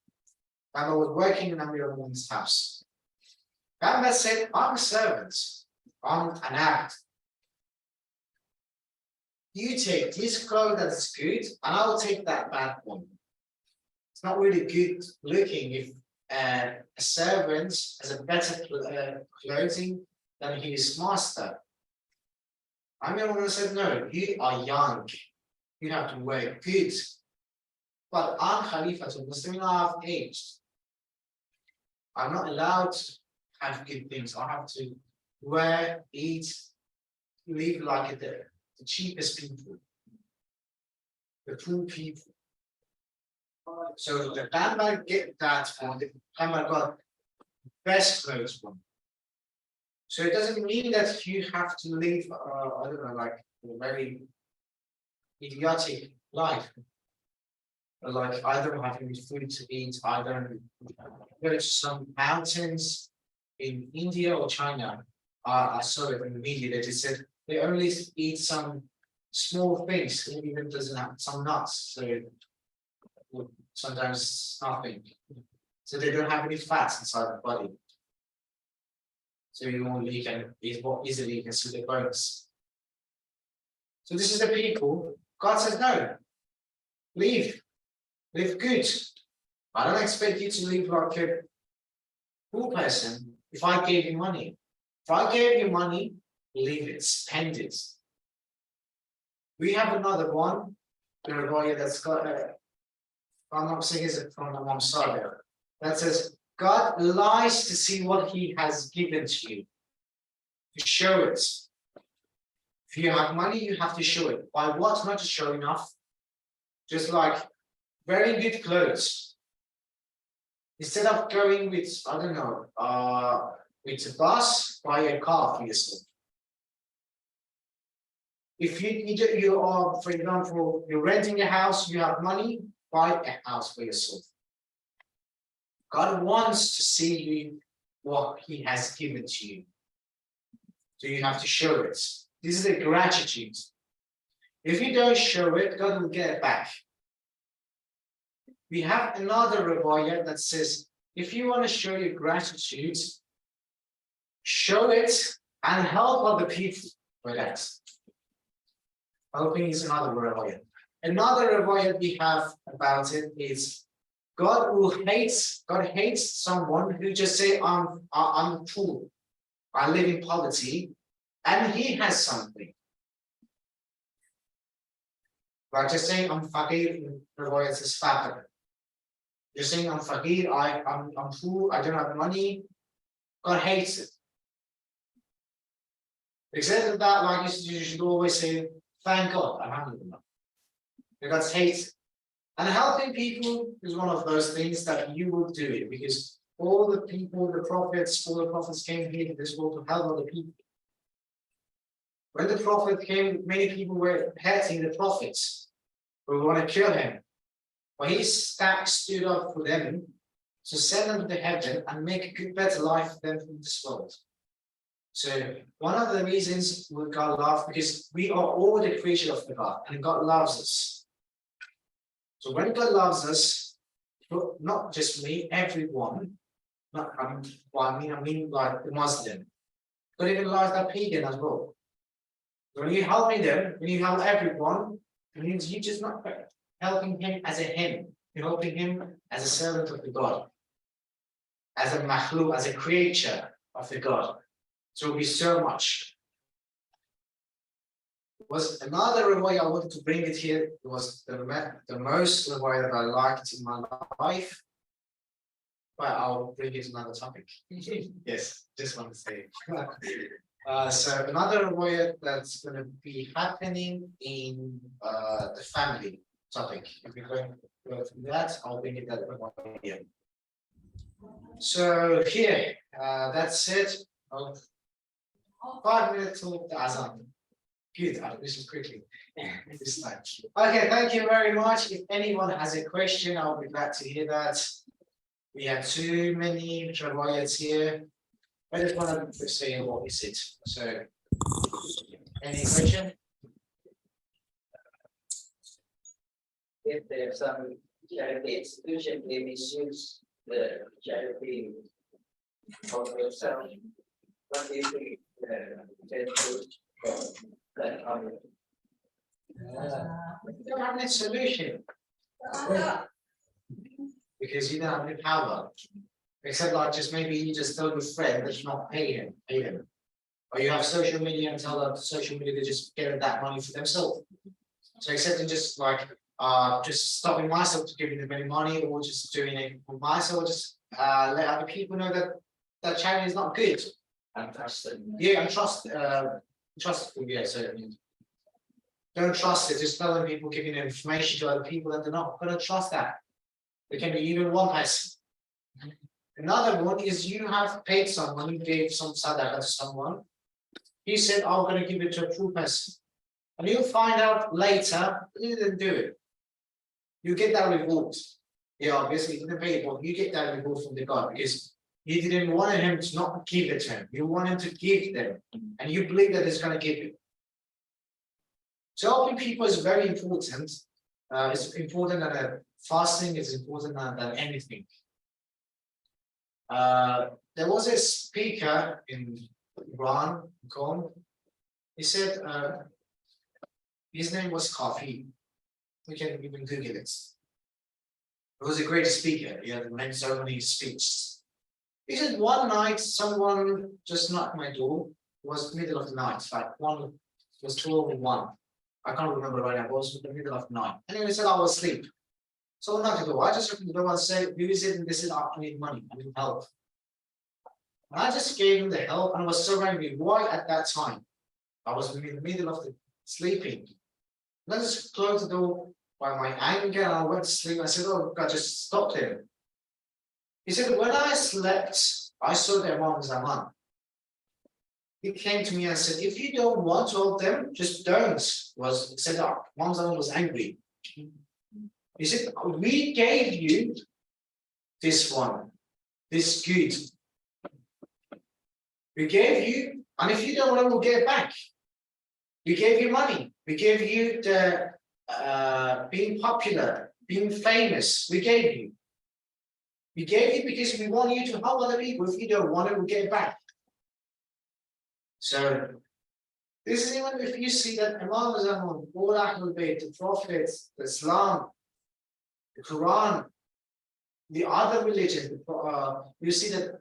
Qambar was working in Amir al-Mu'minin's house. Qambar said, I'm a servant. I'm an act. You take this clothes that is good, and I will take that bad one. It's not really good looking if a servant has a better clothing than his master. Amir said, no, you are young. You have to wear good. But I'm Khalifa, so Muslim, I have aged. I'm not allowed to have good things. I have to wear, eat, live like the cheapest people, the poor people. So the Qambar get that one, the Qambar got best clothes one. So it doesn't mean that you have to live, I don't know, like a very idiotic life. Like I don't have any food to eat, I don't go to some mountains in India or China. I saw it in the media that it said they only eat some small things, even doesn't have some nuts. So sometimes nothing. So they don't have any fats inside the body. So you only can eat more easily, you can see the bones. So this is the people. God says, no, live good. I don't expect you to live like a poor person if I gave you money. If I gave you money, live it, spend it. We have another one, the riwayah that's got, I'm not saying it's from Imam Sadiq, that says, God lies to see what he has given to you, to show it. If you have money, you have to show it. By what? Not to show enough. Just like very good clothes. Instead of going with, I don't know, with a bus, buy a car for yourself. If you are, for example, you're renting a house, you have money, buy a house for yourself. God wants to see you what he has given to you. So you have to show it. This is a gratitude. If you don't show it, God will get it back. We have another riwayah that says, if you want to show your gratitude, show it and help other people with that. Helping is another riwayah. Another riwayah we have about it is God hates someone who just say, I'm poor, I live in poverty, and he has something. Like just saying I'm faqir in riwayat is faqir. You're saying I'm faqir, I'm poor, I don't have money. God hates it. Except that, like you should always say, thank God, alhamdulillah. Because God hates it. And helping people is one of those things that you will do it because all the people, all the prophets came here to this world to help other people. When the prophet came, many people were hating the prophets. We want to kill him. But he stood up for them to send them to heaven and make a good, better life for them from this world. So one of the reasons we God loves, because we are all the creation of the God, and God loves us. So when God loves us, not just me, everyone, not I mean like the Muslim, but even like the pagan as well. When you're helping them, when you help everyone, it means you're just not helping him as a him, you're helping him as a servant of the God, as a makhluk, as a creature of the God. So it'll be so much. Was another way I wanted to bring it here was the most way that I liked in my life. But I'll bring it another topic. Yes, just want to say. So another way that's going to be happening in the family topic. If we're going to go through that, I'll bring it that here. So here, that's it. 5 minutes till the Azan. Good, I'll do this quickly. This time. Okay, thank you very much. If anyone has a question, I'll be glad to hear that. We have too many riwayats here. I just want to say what is it. So, any question? If there's some charity institution, they misuse the charity of yourself. What do you think? You don't have any solution because you don't have any power. Except like just maybe you just tell your friend that you not pay him. Or you have social media and tell them social media they just get that money for themselves. So except in just like just stopping myself to giving them any money or just doing it for myself, just let other people know that that charity is not good. And trust them. Yeah, and trust yeah, so don't trust it, just telling people, giving information to other people that they're not gonna trust that. It can be even one person. Another one is you have paid someone, you gave some sadaqah to someone. He said, I'm going to give it to a true person. And you'll find out later, you didn't do it. You get that reward. Yeah, obviously, you didn't pay it, but you get that reward from the God because you didn't want him to not give it to him. You want him to give them. And you believe that he's going to give it. So helping people is very important. It's important than fasting, it's important than anything. There was a speaker in Iran, he said his name was Kafi. We can even Google it. He was a great speaker. He had made so many speeches. He said one night someone just knocked my door. It was middle of the night, like it was 12 and 1. I can't remember right now, it was the middle of the night. And he said I was asleep. So I knocked the door. I just opened the door and said, who is it? And this is I need money, I need help. And I just gave him the help and I was so angry. Why at that time? I was in the middle of the sleeping. And I just closed the door by my anger and I went to sleep. I said, oh, God, just stopped him. He said, when I slept, I saw the Imam Zaman. He came to me and said, if you don't want to help them, just don't. Said, Imam Zaman was angry. He said, we gave you this one, this good. We gave you, and if you don't want to, we'll get it back. We gave you money. We gave you the being popular, being famous. We gave you. We gave you because we want you to help other people. If you don't want it, we'll get it back. So this is even if you see that Imam Zaman, all Ahlul Bayt, the prophets, the Islam, the Quran, the other religions, you see that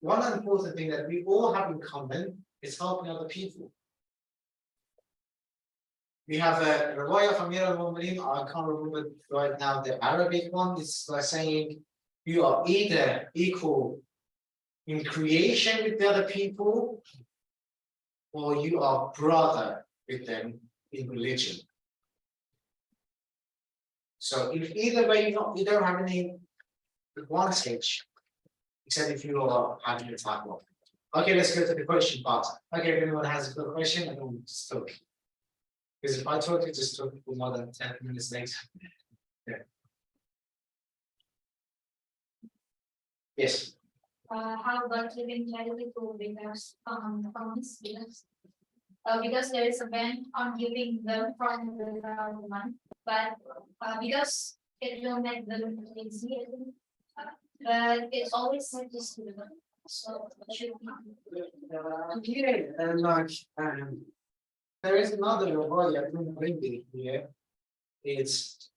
one important thing that we all have in common is helping other people. we have a riwayah of Amir al-Mu'minin. I can't remember right now the Arabic one. It's like saying you are either equal in creation with the other people, or you are brother with them in religion. So if either way you don't have any advantage, except if you are having a taqwa. Okay, let's go to the question part. Okay, if anyone has a good question, I don't just talk. Because if I talk, it just took more than 10 minutes later. Yeah. Yes. How about giving charity to beggars from his students? Because there is a ban on giving them from the government, but because it will make them lazy, but it's always suggested to them. So it should be. Yeah, and like there is another reward I don't bring it here. It's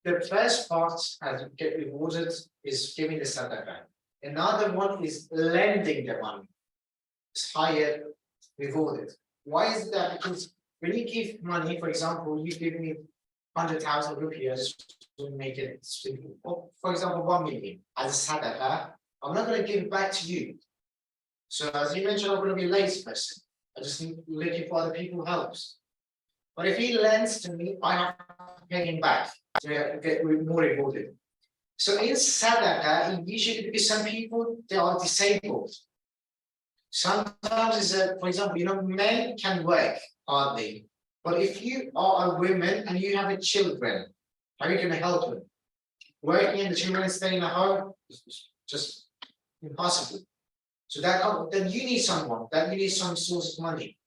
the first part as you get rewarded is giving the sadaqah. Another one is lending the money. It's higher rewarded. Why is that? Because when you give money, for example, you give me 100,000 rupees to make it simple. Or for example, 1 million as a sadaqah, I'm not going to give it back to you. So as you mentioned, I'm going to be a lazy person. I just need looking for other people helps. But if he lends to me, I have to pay him back to get more rewarded. So in sadaqah, usually because some people they are disabled. Sometimes it's for example, men can work, aren't they? But if you are a woman and you have a children, how are you going to help them? Working and the children staying at home, just impossible. So then you need someone, then you need some source of money.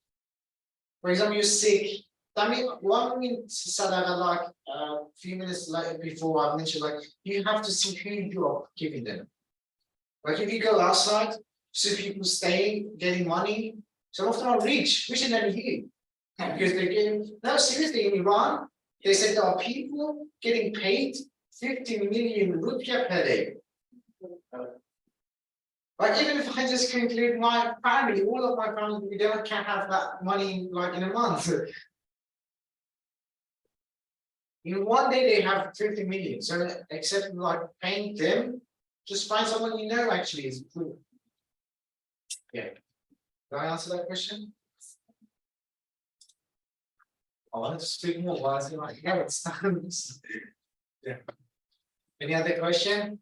For example, you're sick. I mean, one minute sadaqah, like a few minutes like before I mentioned, like you have to see who you are giving them. Like if you go outside, see people staying, getting money, some of them are rich, richer than you. Because they're getting, no, seriously, in Iran, they said there are people getting paid 50 million rupiah per day. Like even if I just conclude my family, all of my family, we can't have that money like in a month. In one day they have 50 million. So except like paying them, just find someone you know actually is good. Yeah. Did I answer that question? I wanted to speak more, but I was like, yeah, it's time. Yeah. Any other question?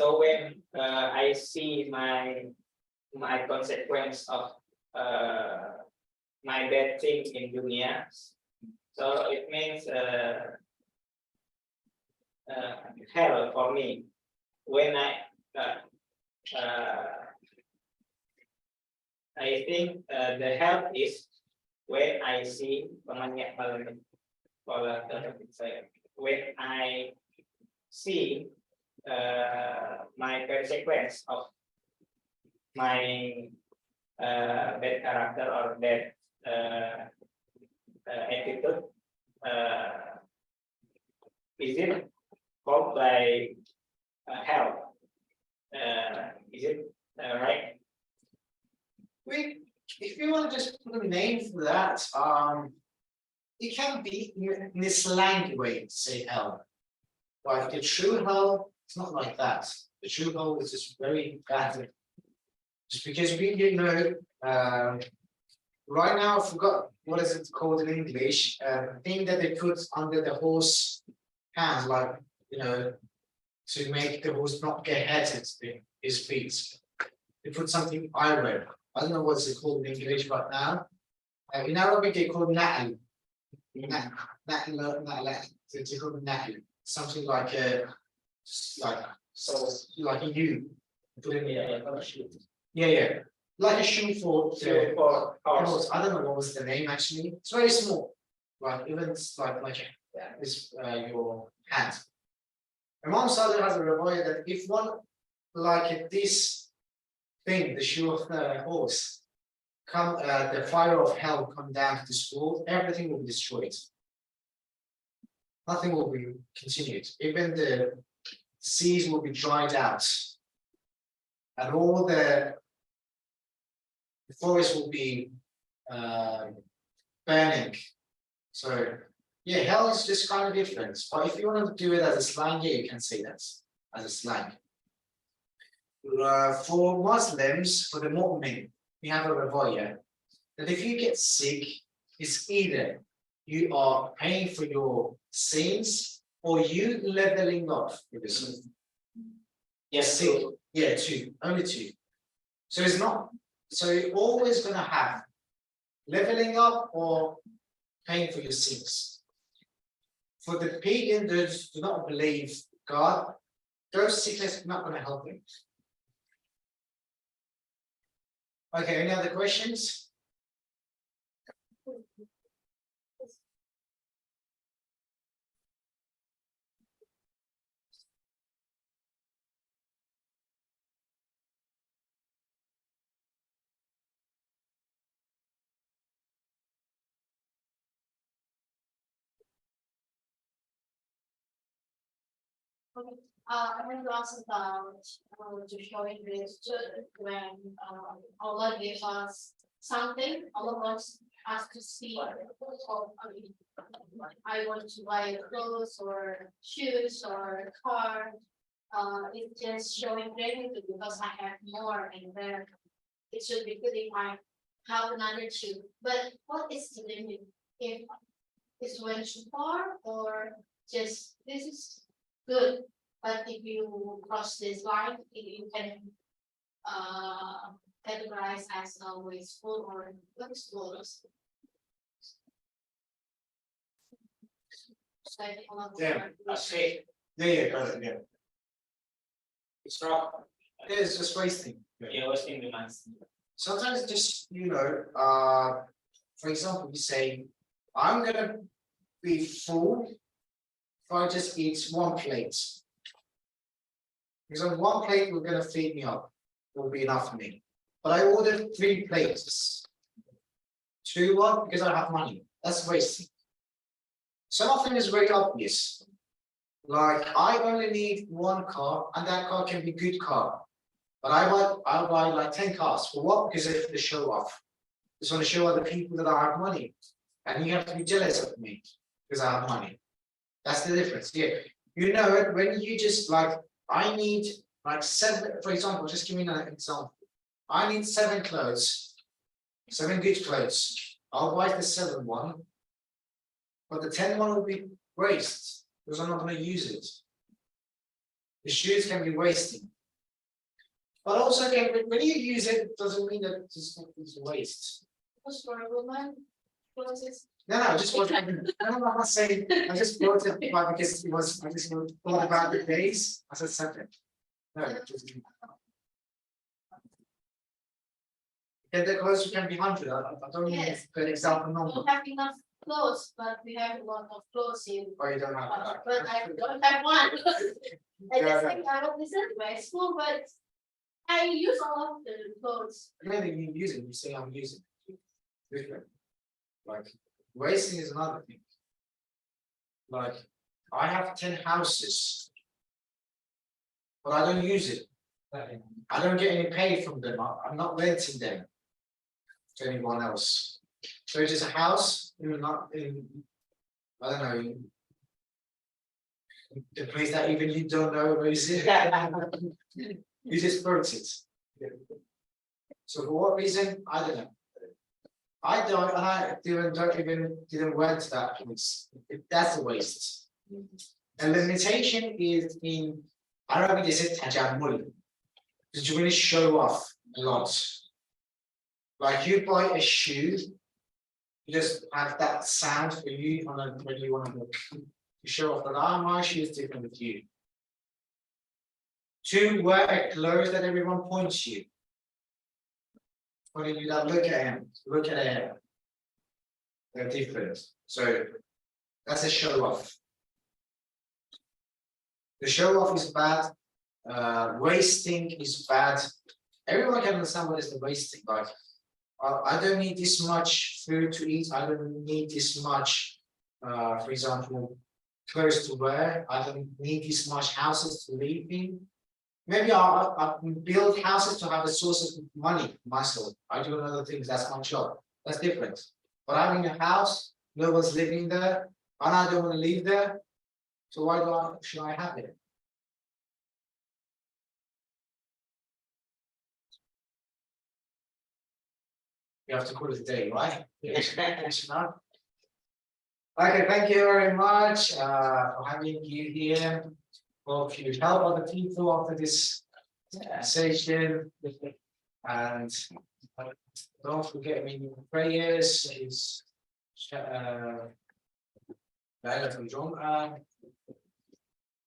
So when I see my consequence of my bad thing in dunya, so it means hell for me. When I think the hell is when I see when I see my consequence of my bad character or bad attitude, is it called by hell? Is it right? If you want to just put a name for that, it can be in a slang way to say hell. Like the true hell, it's not like that. The true hell is just very bad. Just because right now I forgot what is it called in English, thing that they put under the horse hands, like to make the horse not get hit his feet. They put something iron. I don't know what's it called in English right now. In Arabic they call na'al. It's called na'al. Something like a like a U. Yeah. Like a shoe for horse. I don't know what was the name actually. It's very small. Like even it's like this your hand. Imam Sadiq has a riwayah that if one like this thing, the shoe of the horse, the fire of hell come down to this world, everything will be destroyed. Nothing will be continued. Even the seas will be dried out, and all the forest will be burning. So, yeah, hell is just kind of different. But if you want to do it as a slang, yeah, you can say that as a slang. For Muslims, for the mu'min, we have a riwayah that if you get sick, it's either you are paying for your sins or you leveling up with the sin. Yes, Sick, yeah, two, only two. So it's not, so you're always gonna have leveling up or paying for your sins. For the pagan, those do not believe God, those sickness are not gonna help them. Okay, any other questions? Okay, I want to ask about to showing gratitude when Allah gave us something, Allah wants us to see. I want to buy clothes or shoes or car. It's just showing gratitude because I have more and then it should be good if I have another shoe. But what is the limit? If it's went too far or just this is good, but if you cross this line, you can categorize as a wasteful or wasteful. So I think a lot of Yeah, okay, Yeah, got it, yeah. it's wrong. Yeah, it's just wasting. Yeah, wasting the money. Sometimes just, for example, you say, I'm gonna be full if I just eat one plate. Because on one plate, we're gonna feed me up, will be enough for me. But I ordered 3 plates. 2 what? Because I have money. That's wasting. Some of them is very obvious. Like I only need 1 car, and that car can be good car. But I'll buy like 10 cars. For what? Because it's the show off. Just want to show other people that I have money. And you have to be jealous of me because I have money. That's the difference. Yeah. You know it when you just like, I need like 7, for example, just give me an example. I need 7 clothes, 7 good clothes. I'll buy the 7th one, but the 10th one will be waste because I'm not going to use it. The shoes can be wasting. But also, when you use it, it doesn't mean that it's waste. Was for a woman, clothes. No, I just was. I'm not saying. I just brought it up because it was. I just thought about the days as a subject. No, just. Yeah, the clothes can be 100. I don't mean Yes. good example We number. don't have enough clothes, but we have a lot of clothes in. Or you don't have that. But I don't have one. I Yeah, just yeah. think I want this in my school, but I use all of the clothes. Maybe you use it. You say I'm using it. Different. Like wasting is another thing. Like I have 10 houses, but I don't use it. I don't get any pay from them. I'm not renting them to anyone else. So it is a house, not in, I don't know, the place that even you don't know where is it. You just bought it. So for what reason? I don't know. I don't, and I didn't went to that place. That's a waste. And limitation is in Arabic, they say tajammul. Because you really show off a lot. Like you buy a shoe, you just have that sound for you and when you want to look. You show off that my shoe is different with you. 2, wear a clothes that everyone points you. When you do that, look at him, look at him. They're different. So that's a show off. The show off is bad. Wasting is bad. Everyone can understand what is the wasting. Like, I don't need this much food to eat. I don't need this much, for example, clothes to wear. I don't need this much houses to live in. Maybe I build houses to have a source of money myself. I do other things. That's my job. That's different. But having a house, no one's living there, and I don't want to live there. So why should I have it? You have to call it a day, right? Yes. Okay, thank you very much for having you here. Hope you help other people after this session. And don't forget me prayers is ليلة الجمعة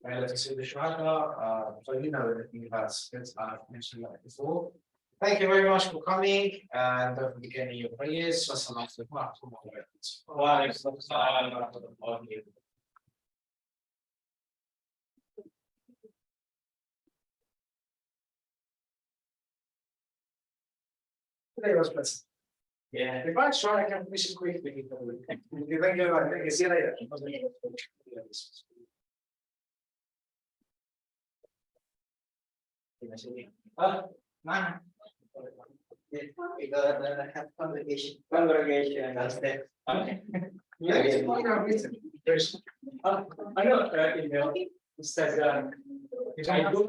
ليلة سيد الشهداء so you know everything about it. I've mentioned that before. Thank you very much for coming and don't forget your prayers. Wassalamu alaikum wa rahmatullahi wa barakatuh. Today was pleasant. Yeah, if I try, I can finish it quickly. Thank you very much. See you later. Mana? Because have congregation. That's that. Yeah, it's fine, I've written. I know, email, it says, I do.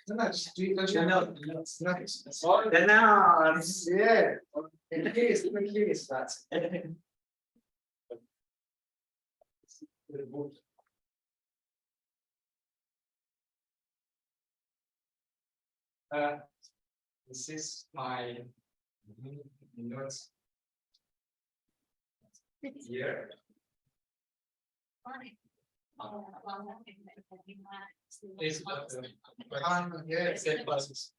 Don't you know? It's nice. Oh, Then now, it's Yeah. Curious, I'm curious that. This is my notes here. Is yeah, set classes.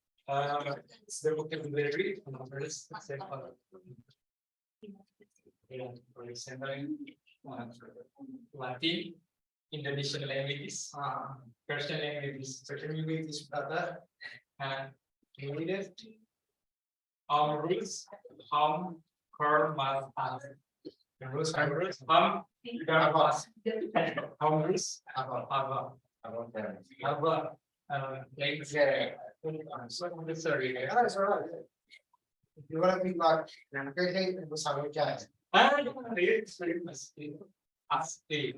It's the vocabulary numbers, set classes. Yeah, for example, Latin, Indonesian languages, Persian languages, brother, and English. Rules, hum, curl, math, the rules, hum, curl, math, hum, rules, aba, like, sorry. That's all right. If you want to be like, okay, it was how it goes. It's very much. Asti.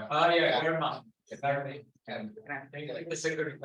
Yeah, Irma. And the second.